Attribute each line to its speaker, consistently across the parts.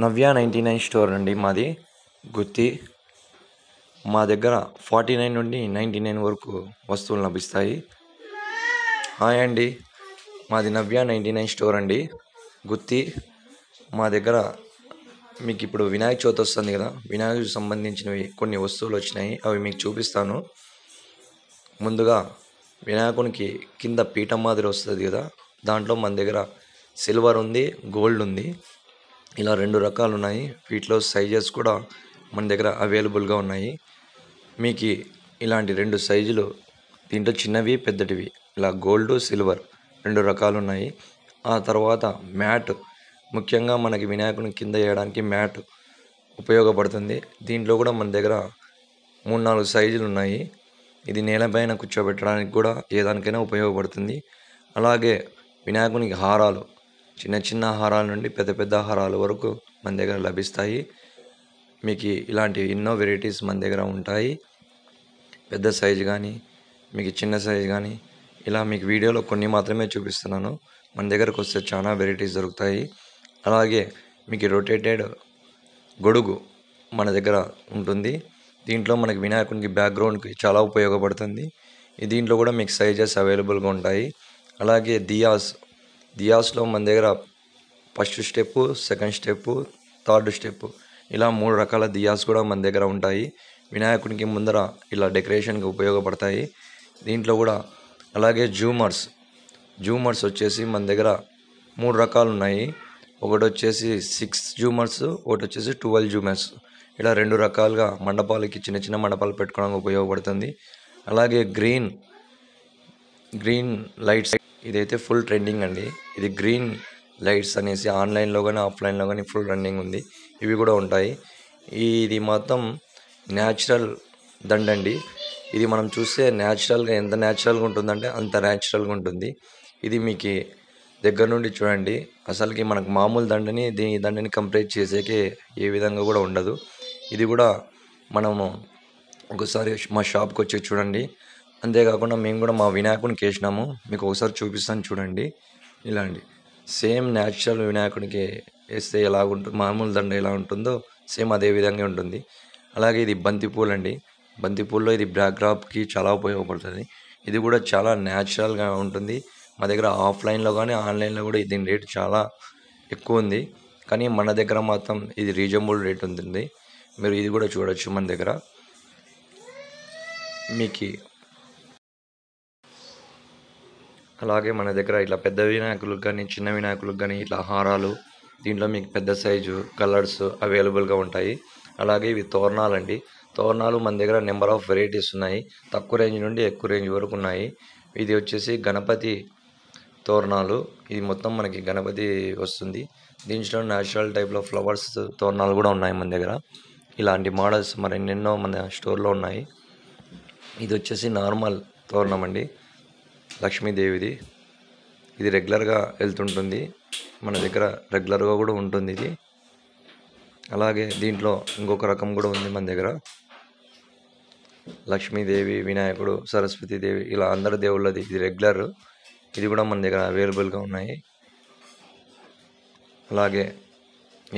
Speaker 1: నవ్య 99 store అండి మాది గుత్తి. మా దగ్గర 49 నుండి 99 వరకు వస్తువులు లభిస్తాయి. హాయ్ అండి, మాది నవ్య 99 స్టోర్ అండి గుత్తి. మా దగ్గర మీకు ఇప్పుడు వినాయక చవితి వస్తుంది కదా, వినాయకుడికి సంబంధించినవి కొన్ని వస్తువులు వచ్చినాయి, అవి మీకు చూపిస్తాను. ముందుగా వినాయకునికి కింద పీఠం మాదిరి వస్తుంది కదా, దాంట్లో మన దగ్గర సిల్వర్ ఉంది, గోల్డ్ ఉంది. ఇలా రెండు రకాలు ఉన్నాయి. వీటిలో సైజెస్ కూడా మన దగ్గర అవైలబుల్గా ఉన్నాయి. మీకు ఇలాంటి రెండు సైజులు, దీంట్లో చిన్నవి పెద్దటివి, ఇలా గోల్డ్ సిల్వర్ రెండు రకాలు ఉన్నాయి. ఆ తర్వాత మ్యాట్, ముఖ్యంగా మనకి వినాయకుని కింద వేయడానికి మ్యాట్ ఉపయోగపడుతుంది. దీంట్లో కూడా మన దగ్గర 3-4 సైజులు ఉన్నాయి. ఇది నేలపైన కూర్చోబెట్టడానికి కూడా ఏదానికైనా ఉపయోగపడుతుంది. అలాగే వినాయకునికి హారాలు, చిన్న చిన్న హారాల నుండి పెద్ద పెద్ద హారాల వరకు మన దగ్గర లభిస్తాయి. మీకు ఇలాంటి ఎన్నో వెరైటీస్ మన దగ్గర ఉంటాయి. పెద్ద సైజు కానీ, మీకు చిన్న సైజు కానీ, ఇలా మీకు వీడియోలో కొన్ని మాత్రమే చూపిస్తున్నాను. మన దగ్గరకు వస్తే చాలా వెరైటీస్ దొరుకుతాయి. అలాగే మీకు రొటేటెడ్ గొడుగు మన దగ్గర ఉంటుంది. దీంట్లో మనకి వినాయకునికి బ్యాక్గ్రౌండ్కి చాలా ఉపయోగపడుతుంది. దీంట్లో కూడా మీకు సైజెస్ అవైలబుల్గా ఉంటాయి. అలాగే దియాస్లో మన దగ్గర first step, second step, third step, ఇలా 3 రకాల దియాస్ కూడా మన దగ్గర ఉంటాయి. వినాయకునికి ముందర ఇలా డెకరేషన్కి ఉపయోగపడతాయి. దీంట్లో కూడా అలాగే జూమర్స్ వచ్చేసి మన దగ్గర 3 రకాలు ఉన్నాయి. ఒకటి వచ్చేసి 6 జూమర్స్, ఒకటి వచ్చేసి 12 జూమర్స్. ఇలా 2 రకాలుగా మండపాలకి, చిన్న చిన్న మండపాలు పెట్టుకోవడానికి ఉపయోగపడుతుంది. అలాగే గ్రీన్ లైట్స్, ఇదైతే ఫుల్ ట్రెండింగ్ అండి. ఇది గ్రీన్ లైట్స్ అనేసి ఆన్లైన్లో కానీ ఆఫ్లైన్లో కానీ ఫుల్ రన్నింగ్ ఉంది. ఇవి కూడా ఉంటాయి. ఇది మొత్తం న్యాచురల్ దండండి. ఇది మనం చూస్తే న్యాచురల్గా, ఎంత న్యాచురల్గా ఉంటుందంటే అంత న్యాచురల్గా ఉంటుంది. ఇది మీకు దగ్గర నుండి చూడండి, అసలుకి మనకు మామూలు దండని కంపేర్ చేసేకే ఏ విధంగా కూడా ఉండదు. ఇది కూడా మనము ఒకసారి మా షాప్కి వచ్చి చూడండి. అంతేకాకుండా మేము కూడా మా వినాయకునికి వేసినాము, మీకు ఒకసారి చూపిస్తాను చూడండి. ఇలాంటి సేమ్ న్యాచురల్ వినాయకునికి వేస్తే ఎలాగుంటుంది, మామూలు దండ ఎలా ఉంటుందో సేమ్ అదే విధంగా ఉంటుంది. అలాగే ఇది బంతిపూలు అండి. బంతిపూల్లో ఇది బ్యాక్డ్రాప్కి చాలా ఉపయోగపడుతుంది. ఇది కూడా చాలా న్యాచురల్గా ఉంటుంది. మా దగ్గర ఆఫ్లైన్లో కానీ ఆన్లైన్లో కూడా దీని రేటు చాలా ఎక్కువ ఉంది, కానీ మన దగ్గర మాత్రం ఇది రీజనబుల్ రేట్ ఉంటుంది. మీరు ఇది కూడా చూడొచ్చు మన దగ్గర. మీకు అలాగే మన దగ్గర ఇట్లా పెద్ద వినాయకులకు కానీ చిన్న వినాయకులకు కానీ ఇట్లా హారాలు, దీంట్లో మీకు పెద్ద సైజు కలర్స్ అవైలబుల్గా ఉంటాయి. అలాగే ఇవి తోరణాలండి. తోరణాలు మన దగ్గర నెంబర్ ఆఫ్ వెరైటీస్ ఉన్నాయి. తక్కువ రేంజ్ నుండి ఎక్కువ రేంజ్ వరకు ఉన్నాయి. ఇది వచ్చేసి గణపతి తోరణాలు. ఇది మొత్తం మనకి గణపతి వస్తుంది. దీంట్లో న్యాచురల్ టైప్లో ఫ్లవర్స్ తోరణాలు కూడా ఉన్నాయి మన దగ్గర. ఇలాంటి మోడల్స్ మరెన్నెన్నో మన స్టోర్లో ఉన్నాయి. ఇది వచ్చేసి నార్మల్ తోరణం అండి, లక్ష్మీదేవిది. ఇది రెగ్యులర్గా వెళ్తుంటుంది, మన దగ్గర రెగ్యులర్గా కూడా ఉంటుంది ఇది. అలాగే దీంట్లో ఇంకొక రకం కూడా ఉంది మన దగ్గర, లక్ష్మీదేవి, వినాయకుడు, సరస్వతీదేవి, ఇలా అందరి దేవుళ్ళది. ఇది రెగ్యులర్. ఇది కూడా మన దగ్గర అవైలబుల్గా ఉన్నాయి. అలాగే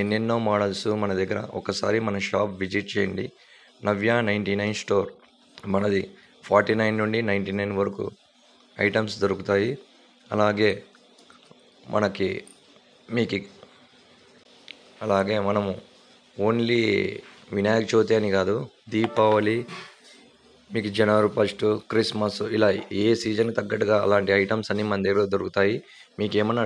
Speaker 1: ఎన్నెన్నో మోడల్స్ మన దగ్గర. ఒకసారి మన షాప్ విజిట్ చేయండి. నవ్య 99 స్టోర్ మనది. 49 నుండి 99 వరకు ఐటమ్స్ దొరుకుతాయి. అలాగే అలాగే మనము ఓన్లీ వినాయక చవితి అని కాదు, దీపావళి, మీకు జనవరి 1, క్రిస్మస్, ఇలా ఏ సీజన్కి తగ్గట్టుగా అలాంటి ఐటమ్స్ అన్నీ మన దగ్గర దొరుకుతాయి. మీకు ఏమన్నా